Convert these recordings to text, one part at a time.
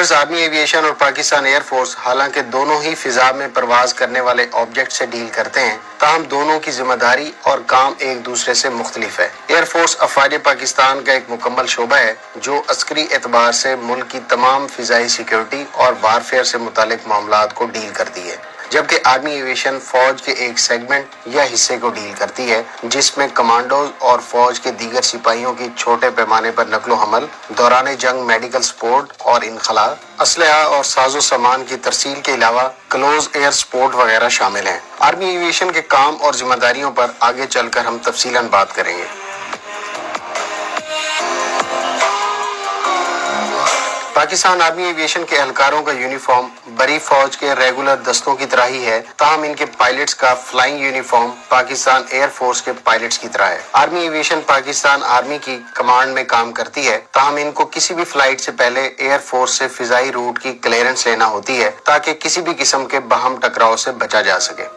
Viewers, army aviation और Pakistan air force हालांकि दोनों ही फिजा में परवाज करने वाले ऑब्जेक्ट से डील करते हैं, ताहम दोनों की जिम्मेदारी और काम एक दूसरे से मुख्तलिफ है। एयर फोर्स अफवाज पाकिस्तान का एक मुकम्मल शोबा है जो अस्करी एतबार से मुल्क की तमाम फिजाई सिक्योरिटी और वारफेयर से मुतालिक मामलात को डील करती है, जबकि आर्मी एविएशन फौज के एक सेगमेंट या हिस्से को डील करती है जिसमें कमांडोज और फौज के दीगर सिपाहियों की छोटे पैमाने पर नकलो हमल, दौरान जंग मेडिकल सपोर्ट और इनखला, असलहा और साजो सामान की तरसील के अलावा क्लोज एयर सपोर्ट वगैरह शामिल हैं। आर्मी एविएशन के काम और जिम्मेदारियों पर आगे चलकर हम तफसीलन बात करेंगे। पाकिस्तान आर्मी एविएशन के एहलकारों का यूनिफॉर्म बरी फौज के रेगुलर दस्तों की तरह ही है, ताहम इनके पायलट्स का flying uniform Pakistan air force के पायलट्स की तरह है। आर्मी एविएशन पाकिस्तान आर्मी की कमांड में काम करती है, ताहम इनको किसी भी फ्लाइट से पहले एयर फोर्स से फिजाई रूट की क्लियरेंस लेना होती है ताकि किसी भी किस्म के बाहम टकराव से बचा जा सके।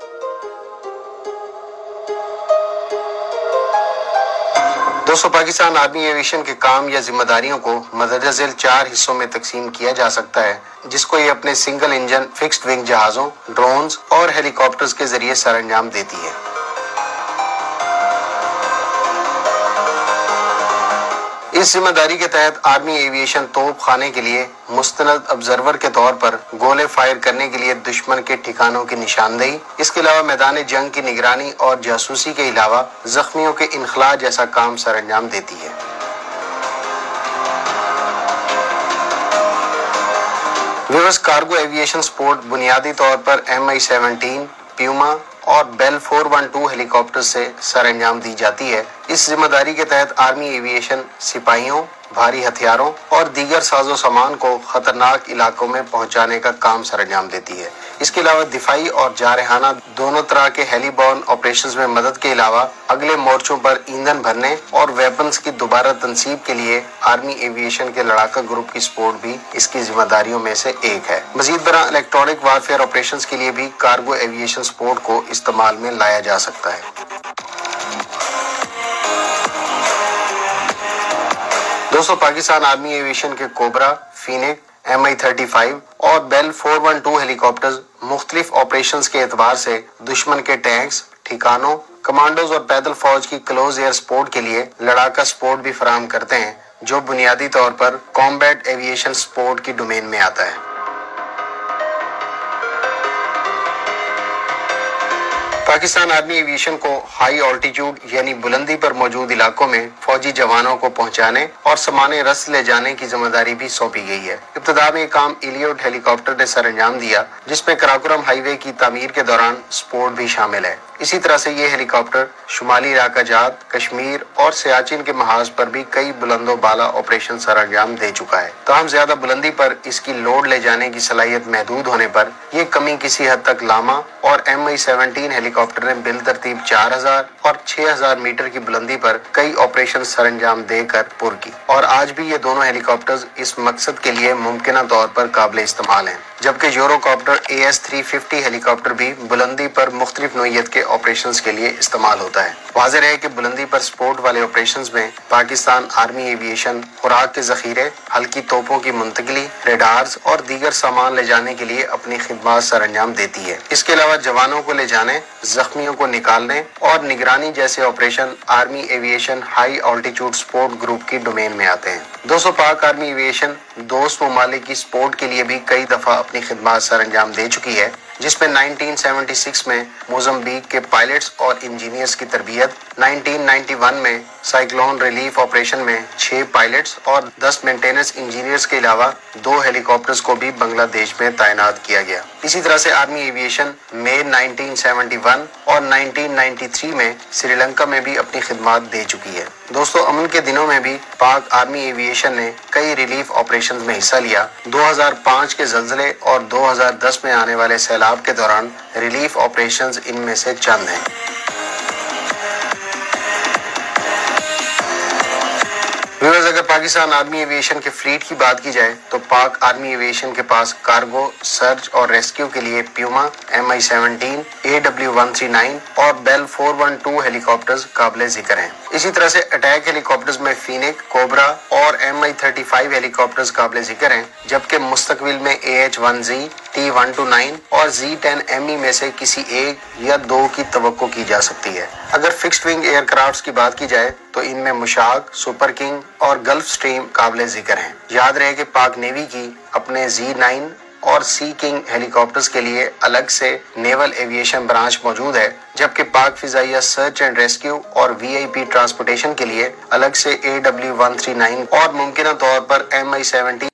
दोस्तों, पाकिस्तान आर्मी एविएशन के काम या जिम्मेदारियों को मदरजा झेल 4 हिस्सों में तकसीम किया जा सकता है, जिसको ये अपने सिंगल इंजन फिक्स्ड विंग जहाजों, ड्रोन्स और हेलीकॉप्टर्स के जरिए सरअंजाम देती है। इस जिम्मेदारी के तहत आर्मी एविएशन तोप खाने के लिए मुस्तनद ऑब्जर्वर के तौर पर गोले फायर करने के लिए दुश्मन के ठिकानों की निशानदेही, इसके अलावा मैदान जंग की निगरानी और जासूसी के अलावा जख्मियों के इनखला जैसा काम सरअंजाम देती है। व्यूअर्स, कार्गो एविएशन सपोर्ट बुनियादी तौर पर MI-17, प्यूमा और बेल 412 हेलीकॉप्टर से सरअंजाम दी जाती है। इस जिम्मेदारी के तहत आर्मी एविएशन सिपाहियों, भारी हथियारों और दीगर साजो सामान को खतरनाक इलाकों में पहुंचाने का काम सरअंजाम देती है। इसके अलावा दिफाई और जारहाना दोनों तरह के हेलीबॉर्न ऑपरेशंस में मदद के अलावा अगले मोर्चों पर ईंधन भरने और वेपन्स की दोबारा तनसीब के लिए आर्मी एविएशन के लड़ाका ग्रुप की सपोर्ट भी इसकी जिम्मेदारियों में से एक है। मजीद बरआं इलेक्ट्रॉनिक वारफेयर ऑपरेशंस के लिए भी कार्गो एविएशन सपोर्ट को इस्तेमाल में लाया जा सकता है। दोस्तों, पाकिस्तान आर्मी एविएशन के कोबरा, फीनिक्स, MI-35 और बेल 412 हेलीकॉप्टर्स मुख्तलिफ ऑपरेशंस के एतबार से दुश्मन के टैंक्स, ठिकानों, कमांडोज और पैदल फौज की क्लोज एयर सपोर्ट के लिए लड़ाका सपोर्ट भी फराहम करते हैं, जो बुनियादी तौर पर कॉम्बैट एविएशन सपोर्ट की डोमेन में आता है। पाकिस्तान आर्मी एविएशन को हाई ऑल्टीट्यूड यानी बुलंदी पर मौजूद इलाकों में फौजी जवानों को पहुंचाने और सामान रस ले जाने की जिम्मेदारी भी सौंपी गई है। इब्तदा में काम इलियट हेलीकॉप्टर ने सरअंजाम दिया, जिसमें कराकोरम हाईवे की तामीर के दौरान सपोर्ट भी शामिल है। इसी तरह से ये हेलीकॉप्टर शुमाली इलाका जात, कश्मीर और सियाचिन के महाज पर भी कई बुलंदो बाला ऑपरेशन सरअंजाम दे चुका है। ताहम ज्यादा बुलंदी पर इसकी लोड ले जाने की सलाहियत महदूद होने पर यह कमी किसी हद तक लामा और MI-17 हेलीकॉप्टर ने बिल तरतीब 4000 और 6000 मीटर की बुलंदी पर कई ऑपरेशन सरअंजाम देकर पुर की, और आज भी ये दोनों हेलीकॉप्टर्स इस मकसद के लिए मुमकिन तौर पर काबिल इस्तेमाल हैं। जबकि यूरोकॉप्टर AS-350 हेलीकॉप्टर भी बुलंदी पर मुख्तलिफ नोयत के ऑपरेशंस के लिए इस्तेमाल होता है। वाज़ेह है कि बुलंदी पर सपोर्ट वाले ऑपरेशंस में पाकिस्तान आर्मी एविएशन खुराक के जखीरे, हल्की तोपों की मुंतकिली, रेडार्स और दीगर सामान ले जाने के लिए अपनी खिदमत सरअंजाम देती है। इसके अलावा जवानों को ले जाने, जख्मियों को निकालने और निगरानी जैसे operation army aviation high altitude support group की डोमेन में आते हैं। दोस्तों, पाक आर्मी एविएशन दोस्त ममालिक की सपोर्ट के लिए भी कई दफा अपनी खिदमत सरअंजाम दे चुकी है, जिसमें 1976 में मोज़म्बिक के पायलट्स और इंजीनियर्स की तरबियत, 1991 में साइक्लोन रिलीफ ऑपरेशन में 6 पायलट्स और 10 मेंटेनेंस इंजीनियर्स के अलावा 2 हेलीकॉप्टर्स को भी बांग्लादेश में तैनात किया गया। इसी तरह से आर्मी एविएशन मई 1971 और 1993 में श्रीलंका में भी अपनी खिदमत दे चुकी है। दोस्तों, अमन के दिनों में भी पाक आर्मी एविएशन ने कई रिलीफ ऑपरेशंस में हिस्सा लिया। 2005 के ज़लज़ले और 2010 में आने वाले सैलाब के दौरान रिलीफ ऑपरेशंस इनमें से चंद हैं। व्यूअर्स, अगर पाकिस्तान आर्मी एविएशन के फ्लीट की बात की जाए तो पाक आर्मी एविएशन के पास कार्गो, सर्च और रेस्क्यू के लिए प्यूमा, MI-17, AW-139 और बेल 412 हेलीकॉप्टर्स काबिल जिक्र हैं। इसी तरह से अटैक हेलीकॉप्टर्स में फीनिक, कोबरा और MI-35 हेलीकॉप्टर्स काबिल जिक्र हैं, जबकि मुस्तकबिल में AH-1Z, T-129 और Z-10ME में से किसी एक या दो की तवक्को की जा सकती है। अगर फिक्स्ड विंग एयरक्राफ्ट्स की बात की जाए तो इनमें मुशाक, सुपर किंग और गल्फ स्ट्रीम काबिल जिक्र हैं। याद रहे कि पाक नेवी की अपने Z-9 और सी किंग हेलीकॉप्टर्स के लिए अलग से नेवल एविएशन ब्रांच मौजूद है, जबकि पाक फिजाइया सर्च एंड रेस्क्यू और VIP ट्रांसपोर्टेशन के लिए अलग से AW-139 और मुमकिन तौर पर MI-17